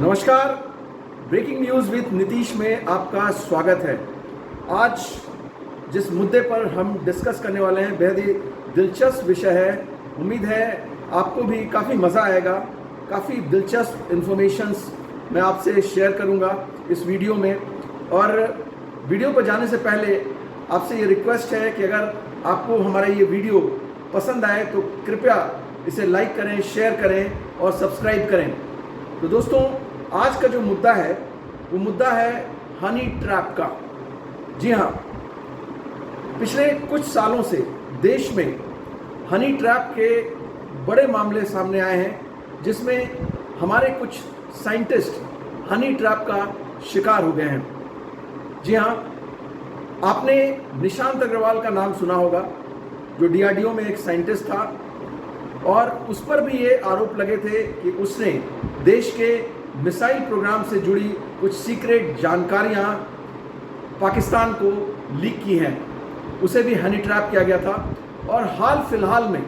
नमस्कार, breaking news with Nitish में आपका स्वागत है। आज जिस मुद्दे पर हम डिस्कस करने वाले हैं बेहद ही दिलचस्प विषय है। उम्मीद है आपको भी काफ़ी मज़ा आएगा। काफ़ी दिलचस्प इन्फॉर्मेशंस मैं आपसे शेयर करूंगा इस वीडियो में। और वीडियो पर जाने से पहले आपसे ये रिक्वेस्ट है कि अगर आपको हमारा ये वीडियो पसंद आए तो कृपया इसे लाइक करें, शेयर करें और सब्सक्राइब करें। तो दोस्तों, आज का जो मुद्दा है वो मुद्दा है हनी ट्रैप का। जी हाँ, पिछले कुछ सालों से देश में हनी ट्रैप के बड़े मामले सामने आए हैं, जिसमें हमारे कुछ साइंटिस्ट हनी ट्रैप का शिकार हो गए हैं। जी हाँ, आपने निशांत अग्रवाल का नाम सुना होगा, जो डीआरडीओ में एक साइंटिस्ट था, और उस पर भी ये आरोप लगे थे कि उसने देश के मिसाइल प्रोग्राम से जुड़ी कुछ सीक्रेट जानकारियां पाकिस्तान को लीक की हैं। उसे भी हनी ट्रैप किया गया था। और हाल फिलहाल में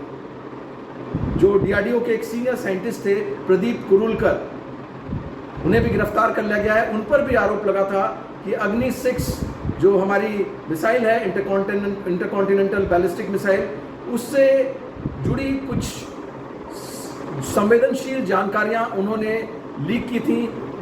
जो डीआरडीओ के एक सीनियर साइंटिस्ट थे, प्रदीप कुरुलकर, उन्हें भी गिरफ्तार कर लिया गया है। उन पर भी आरोप लगा था कि अग्नि 6 जो हमारी मिसाइल है, इंटरकॉन्टिनेंटल बैलिस्टिक मिसाइल, उससे जुड़ी कुछ संवेदनशील जानकारियां उन्होंने लीक की थी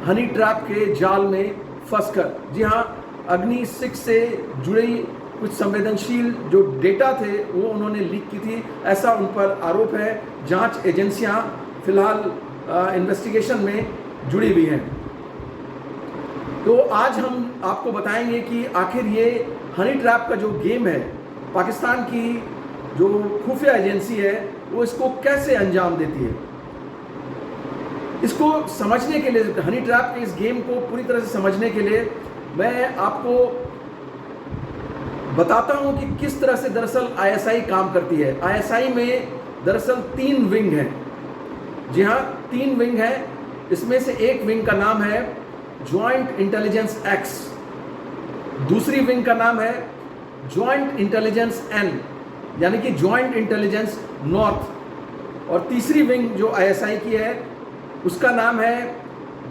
हनी ट्रैप के जाल में फंसकर। जी हाँ, अग्नि 6 से जुड़ी कुछ संवेदनशील जो डेटा थे वो उन्होंने लीक की थी, ऐसा उन पर आरोप है। जांच एजेंसियां फिलहाल इन्वेस्टिगेशन में जुड़ी हुई हैं। तो आज हम आपको बताएंगे कि आखिर ये हनी ट्रैप का जो गेम है, पाकिस्तान की जो खुफिया एजेंसी है वो इसको कैसे अंजाम देती है। इसको समझने के लिए, हनी ट्रैप के इस गेम को पूरी तरह से समझने के लिए मैं आपको बताता हूं कि किस तरह से दरअसल आईएसआई काम करती है। आईएसआई में दरअसल 3 विंग हैं। जी हाँ, 3 विंग हैं। इसमें से एक विंग का नाम है ज्वाइंट इंटेलिजेंस एक्स, दूसरी विंग का नाम है ज्वाइंट इंटेलिजेंस एन, यानी कि ज्वाइंट इंटेलिजेंस नॉर्थ, और तीसरी विंग जो आईएसआई की है उसका नाम है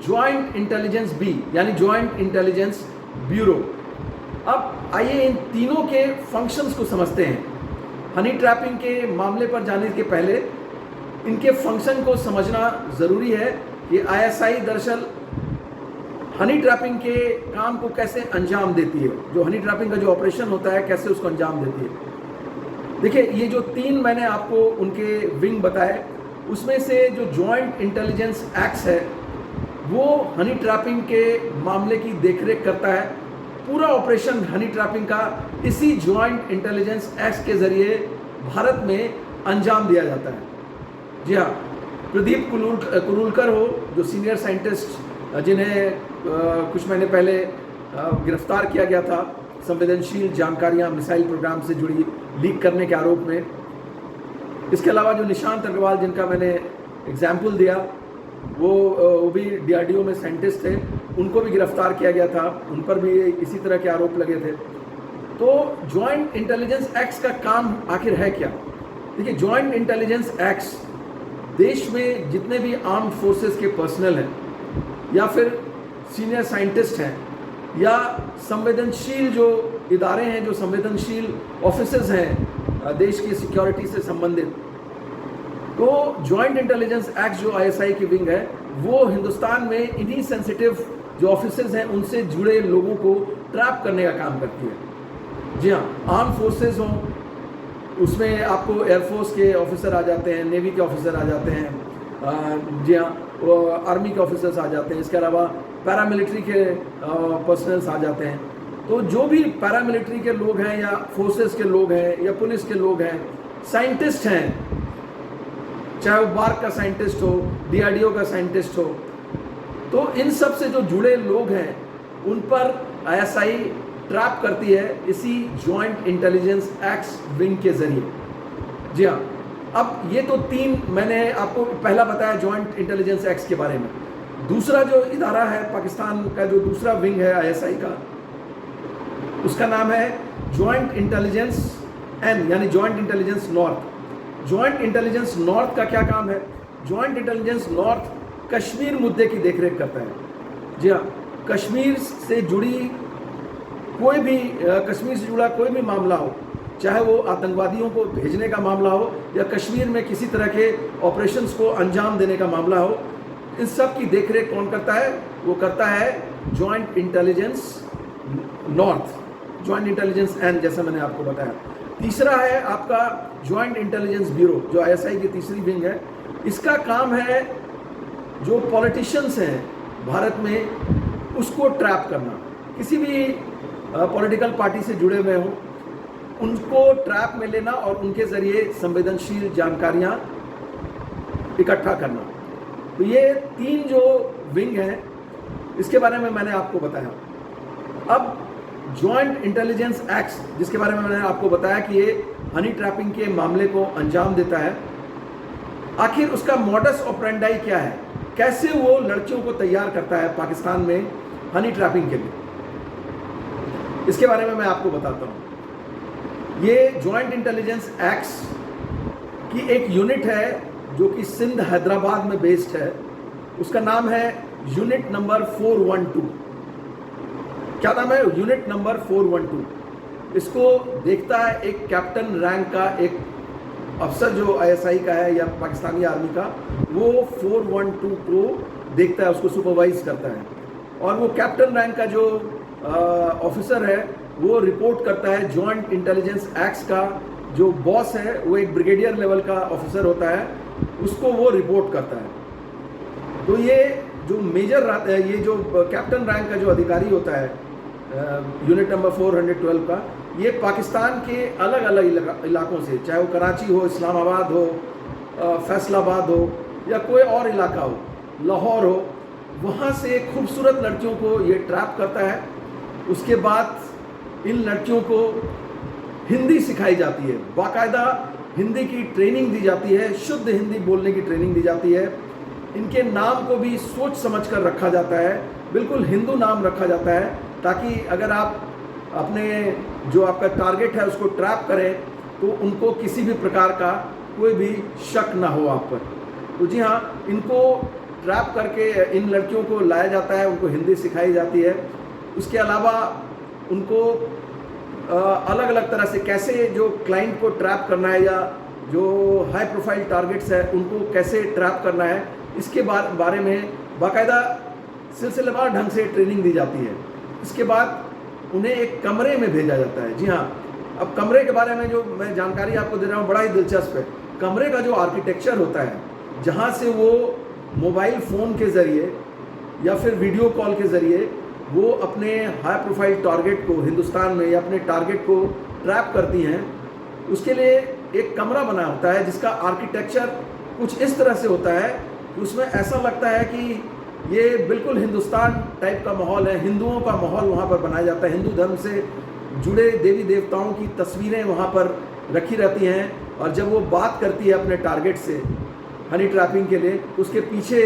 ज्वाइंट इंटेलिजेंस बी, यानी ज्वाइंट इंटेलिजेंस ब्यूरो। अब आइए इन तीनों के फंक्शंस को समझते हैं। हनी ट्रैपिंग के मामले पर जाने के पहले इनके फंक्शन को समझना ज़रूरी है कि आईएसआई दरअसल हनी ट्रैपिंग के काम को कैसे अंजाम देती है, जो हनी ट्रैपिंग का जो ऑपरेशन होता है कैसे उसको अंजाम देती है। देखिए, ये जो 3 मैंने आपको उनके विंग बताए, उसमें से जो ज्वाइंट इंटेलिजेंस एक्स है वो हनी ट्रैपिंग के मामले की देखरेख करता है। पूरा ऑपरेशन हनी ट्रैपिंग का इसी ज्वाइंट इंटेलिजेंस एक्स के जरिए भारत में अंजाम दिया जाता है। जी हाँ, प्रदीप कुरुलकर हो, जो सीनियर साइंटिस्ट जिन्हें कुछ महीने पहले गिरफ्तार किया गया था संवेदनशील जानकारियां मिसाइल प्रोग्राम से जुड़ी लीक करने के आरोप में। इसके अलावा जो निशांत अग्रवाल, जिनका मैंने एग्जाम्पल दिया, वो भी डीआरडीओ में साइंटिस्ट थे, उनको भी गिरफ्तार किया गया था। उन पर भी इसी तरह के आरोप लगे थे। तो ज्वाइंट इंटेलिजेंस एक्ट का काम आखिर है क्या? देखिए, ज्वाइंट इंटेलिजेंस एक्ट देश में जितने भी आर्म्ड फोर्सेस के पर्सनल हैं, या फिर सीनियर साइंटिस्ट हैं, या संवेदनशील जो इदारे हैं, जो संवेदनशील ऑफिसर्स हैं देश की सिक्योरिटी से संबंधित, तो ज्वाइंट इंटेलिजेंस एक्ट जो आईएसआई की विंग है वो हिंदुस्तान में इन्हीं सेंसिटिव जो ऑफिसर्स हैं उनसे जुड़े लोगों को ट्रैप करने का काम करती है। जी हाँ, आर्म फोर्सेज हों, उसमें आपको एयरफोर्स के ऑफिसर आ जाते हैं, नेवी के ऑफिसर आ जाते हैं, जी हाँ, आर्मी के ऑफिसर्स आ जाते हैं। इसके अलावा पैरामिलिट्री के पर्सनल्स आ जाते हैं। तो जो भी पैरामिलिट्री के लोग हैं, या फोर्सेस के लोग हैं, या पुलिस के लोग हैं, साइंटिस्ट हैं, चाहे वो बार्क का साइंटिस्ट हो, डीआरडीओ का साइंटिस्ट हो, तो इन सब से जो जुड़े लोग हैं उन पर आईएसआई ट्रैप करती है इसी ज्वाइंट इंटेलिजेंस एक्ट विंग के जरिए। जी हाँ, अब ये तो 3 मैंने आपको पहला बताया ज्वाइंट इंटेलिजेंस एक्ट के बारे में। दूसरा जो इदारा है पाकिस्तान का, जो दूसरा विंग है आईएसआई का, उसका नाम है ज्वाइंट इंटेलिजेंस एन, यानी joint intelligence north. Joint intelligence north का क्या काम है? ज्वाइंट इंटेलिजेंस नॉर्थ कश्मीर मुद्दे की देखरेख करता है। जी हाँ, कश्मीर से जुड़ी कोई भी कश्मीर से जुड़ा कोई भी मामला हो, चाहे वो आतंकवादियों को भेजने का मामला हो या कश्मीर में किसी तरह के ऑपरेशंस को अंजाम देने का मामला हो, इन सब की देखरेख कौन करता है? वो करता है joint intelligence north, joint intelligence and, जैसा मैंने आपको बताया। तीसरा है आपका जॉइंट इंटेलिजेंस ब्यूरो, जो आईएसआई की तीसरी विंग है। इसका काम है जो पॉलिटिशियंस हैं भारत में उसको ट्रैप करना, किसी भी पॉलिटिकल पार्टी से जुड़े हुए हों उनको ट्रैप में लेना और उनके ज़रिए संवेदनशील जानकारियां इकट्ठा करना। तो ये तीन जो विंग हैं इसके बारे में मैंने आपको बताया। अब जॉइंट इंटेलिजेंस एक्ट, जिसके बारे में मैंने आपको बताया कि ये हनी ट्रैपिंग के मामले को अंजाम देता है, आखिर उसका मॉडस ऑपरेंडाई क्या है, कैसे वो लड़कियों को तैयार करता है पाकिस्तान में हनी ट्रैपिंग के लिए, इसके बारे में मैं आपको बताता हूँ। ये जॉइंट इंटेलिजेंस एक्ट की एक यूनिट है जो कि सिंध हैदराबाद में बेस्ड है। उसका नाम है यूनिट नंबर 412। क्या नाम है? Unit number 412। इसको देखता है एक कैप्टन रैंक का एक अफसर जो आईएसआई का है या पाकिस्तानी आर्मी का, वो 412 को देखता है, उसको सुपरवाइज करता है। और वो कैप्टन रैंक का जो ऑफिसर है वो रिपोर्ट करता है जॉइंट इंटेलिजेंस एक्ट का जो बॉस है, वो एक ब्रिगेडियर लेवल का ऑफिसर होता है, उसको वो रिपोर्ट करता है। तो ये जो मेजर ये जो कैप्टन रैंक का जो अधिकारी होता है यूनिट नंबर 412 का, ये पाकिस्तान के अलग अलग इलाकों से, चाहे वो कराची हो, इस्लामाबाद हो, फैसलाबाद हो या कोई और इलाका हो, लाहौर हो, वहाँ से खूबसूरत लड़कियों को ये ट्रैप करता है। उसके बाद इन लड़कियों को हिंदी सिखाई जाती है, बाकायदा हिंदी की ट्रेनिंग दी जाती है, शुद्ध हिंदी बोलने की ट्रेनिंग दी जाती है। इनके नाम को भी सोच समझ कर रखा जाता है, बिल्कुल हिंदू नाम रखा जाता है, ताकि अगर आप अपने जो आपका टारगेट है उसको ट्रैप करें तो उनको किसी भी प्रकार का कोई भी शक ना हो आप पर। तो जी हाँ, इनको ट्रैप करके इन लड़कियों को लाया जाता है, उनको हिंदी सिखाई जाती है। उसके अलावा उनको अलग अलग तरह से कैसे जो क्लाइंट को ट्रैप करना है या जो हाई प्रोफाइल टारगेट्स है उनको कैसे ट्रैप करना है, इसके बारे में बाकायदा सिलसिलेवार ढंग से ट्रेनिंग दी जाती है। इसके बाद उन्हें एक कमरे में भेजा जाता है। जी हाँ, अब कमरे के बारे में जो मैं जानकारी आपको दे रहा हूँ बड़ा ही दिलचस्प है। कमरे का जो आर्किटेक्चर होता है, जहाँ से वो मोबाइल फ़ोन के ज़रिए या फिर वीडियो कॉल के ज़रिए वो अपने हाई प्रोफाइल टारगेट को हिंदुस्तान में या अपने टारगेट को ट्रैप करती हैं, उसके लिए एक कमरा बना होता है जिसका आर्किटेक्चर कुछ इस तरह से होता है कि उसमें ऐसा लगता है कि ये बिल्कुल हिंदुस्तान टाइप का माहौल है, हिंदुओं का माहौल वहाँ पर बनाया जाता है, हिंदू धर्म से जुड़े देवी देवताओं की तस्वीरें वहाँ पर रखी रहती हैं। और जब वो बात करती है अपने टारगेट से हनी ट्रैपिंग के लिए, उसके पीछे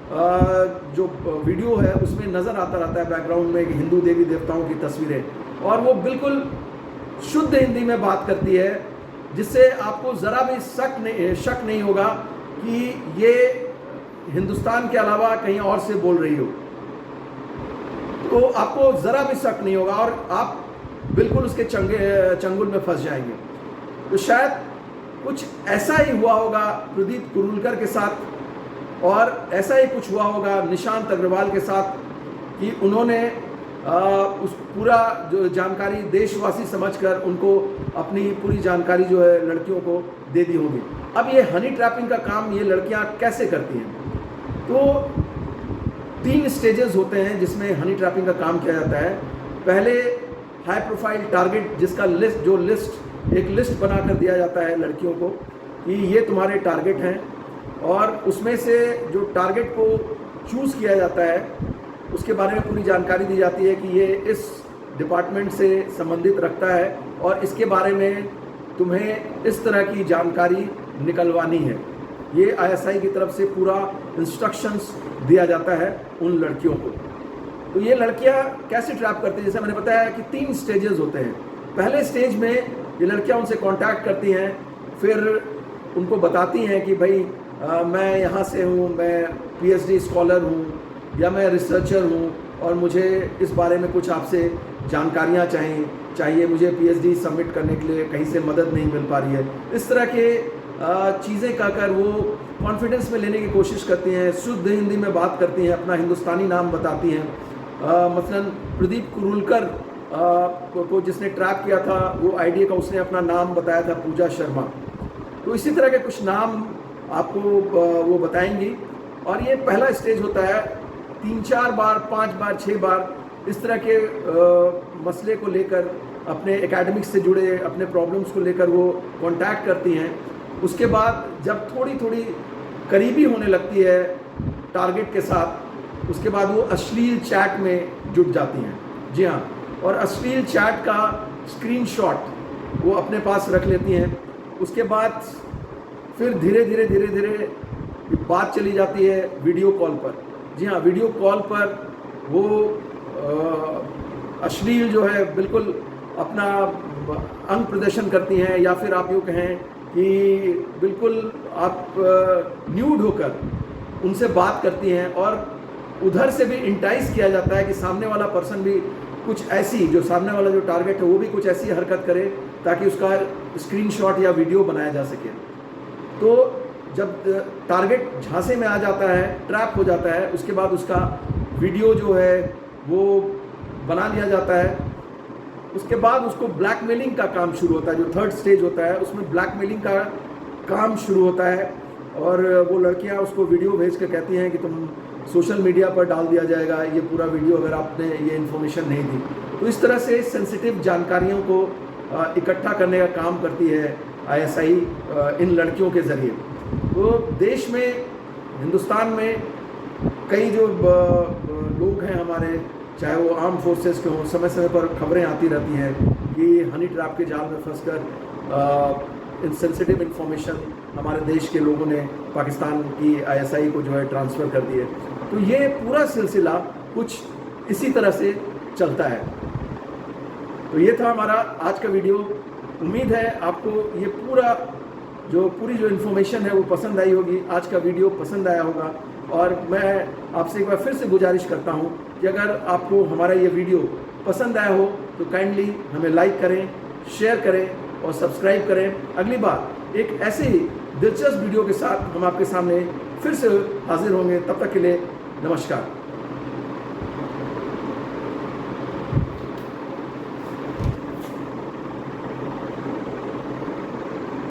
जो वीडियो है उसमें नज़र आता रहता है बैकग्राउंड में कि हिंदू देवी देवताओं की तस्वीरें, और वो बिल्कुल शुद्ध हिंदी में बात करती है, जिससे आपको ज़रा भी शक नहीं होगा कि ये हिंदुस्तान के अलावा कहीं और से बोल रही हो। तो आपको ज़रा भी शक नहीं होगा और आप बिल्कुल उसके चंगुल में फंस जाएंगे। तो शायद कुछ ऐसा ही हुआ होगा प्रदीप कुरुलकर के साथ, और ऐसा ही कुछ हुआ होगा निशांत अग्रवाल के साथ कि उन्होंने उस पूरा जो जानकारी देशवासी समझकर उनको अपनी पूरी जानकारी जो है लड़कियों को दे दी होगी। अब ये हनी ट्रैपिंग का काम ये लड़कियां कैसे करती हैं? तो 3 स्टेजेस होते हैं जिसमें हनी ट्रैपिंग का काम किया जाता है। पहले हाई प्रोफाइल टारगेट, जिसका एक लिस्ट बनाकर दिया जाता है लड़कियों को कि ये तुम्हारे टारगेट हैं, और उसमें से जो टारगेट को चूज़ किया जाता है उसके बारे में पूरी जानकारी दी जाती है कि ये इस डिपार्टमेंट से संबंधित रखता है और इसके बारे में तुम्हें इस तरह की जानकारी निकलवानी है। ये आईएसआई की तरफ से पूरा इंस्ट्रक्शंस दिया जाता है उन लड़कियों को। तो ये लड़कियां कैसे ट्रैप करती हैं? जैसे मैंने बताया कि 3 स्टेजेस होते हैं। पहले स्टेज में ये लड़कियां उनसे कांटेक्ट करती हैं, फिर उनको बताती हैं कि भाई मैं यहाँ से हूँ, मैं पीएचडी स्कॉलर हूँ या मैं रिसर्चर हूँ और मुझे इस बारे में कुछ आपसे जानकारियाँ चाहिए, मुझे पीएचडी सबमिट करने के लिए कहीं से मदद नहीं मिल पा रही है। इस तरह के चीज़ें कहकर वो कॉन्फिडेंस में लेने की कोशिश करती हैं, शुद्ध हिंदी में बात करती हैं, अपना हिंदुस्तानी नाम बताती हैं। मसलन प्रदीप कुरुलकर को जिसने ट्रैक किया था, वो आईडिया का उसने अपना नाम बताया था पूजा शर्मा। तो इसी तरह के कुछ नाम आपको वो बताएंगी और ये पहला स्टेज होता है। 3-4 बार, 5 बार, 6 बार इस तरह के मसले को लेकर, अपने एकेडमिक्स से जुड़े अपने प्रॉब्लम्स को लेकर वो कांटेक्ट करती हैं। उसके बाद जब थोड़ी थोड़ी करीबी होने लगती है टारगेट के साथ, उसके बाद वो अश्लील चैट में जुट जाती हैं। जी हाँ, और अश्लील चैट का स्क्रीनशॉट वो अपने पास रख लेती हैं। उसके बाद फिर धीरे धीरे बात चली जाती है वीडियो कॉल पर। जी हाँ, वीडियो कॉल पर वो अश्लील जो है बिल्कुल अपना अंग प्रदर्शन करती हैं, या फिर आप यूँ कहें कि बिल्कुल आप न्यूड होकर उनसे बात करती हैं और उधर से भी इंटाइज किया जाता है कि सामने वाला पर्सन भी कुछ ऐसी, जो सामने वाला जो टारगेट है वो भी कुछ ऐसी हरकत करे ताकि उसका स्क्रीनशॉट या वीडियो बनाया जा सके। तो जब टारगेट झांसे में आ जाता है, ट्रैप हो जाता है, उसके बाद उसका वीडियो जो है वो बना लिया जाता है। उसके बाद उसको ब्लैकमेलिंग का काम शुरू होता है। जो थर्ड स्टेज होता है उसमें ब्लैकमेलिंग का काम शुरू होता है और वो लड़कियां उसको वीडियो भेज कर कहती हैं कि तुम सोशल मीडिया पर डाल दिया जाएगा ये पूरा वीडियो अगर आपने ये इन्फॉर्मेशन नहीं दी। तो इस तरह से सेंसिटिव जानकारियों को इकट्ठा करने का काम करती है आईएसआई इन लड़कियों के ज़रिए। तो देश में, हिंदुस्तान में कई जो लोग हैं हमारे, चाहे वो आर्म फोर्सेस के हों, समय समय पर खबरें आती रहती हैं कि हनी ट्रैप के जाल में फंसकर सेंसिटिव इन्फॉर्मेशन हमारे देश के लोगों ने पाकिस्तान की आईएसआई को जो है ट्रांसफ़र कर दिए। तो ये पूरा सिलसिला कुछ इसी तरह से चलता है। तो ये था हमारा आज का वीडियो। उम्मीद है आपको ये पूरी जो इन्फॉर्मेशन है वो पसंद आई होगी, आज का वीडियो पसंद आया होगा। और मैं आपसे एक बार फिर से गुजारिश करता हूँ कि अगर आपको हमारा ये वीडियो पसंद आया हो तो काइंडली हमें लाइक करें, शेयर करें और सब्सक्राइब करें। अगली बार एक ऐसे ही दिलचस्प वीडियो के साथ हम आपके सामने फिर से हाजिर होंगे। तब तक के लिए नमस्कार।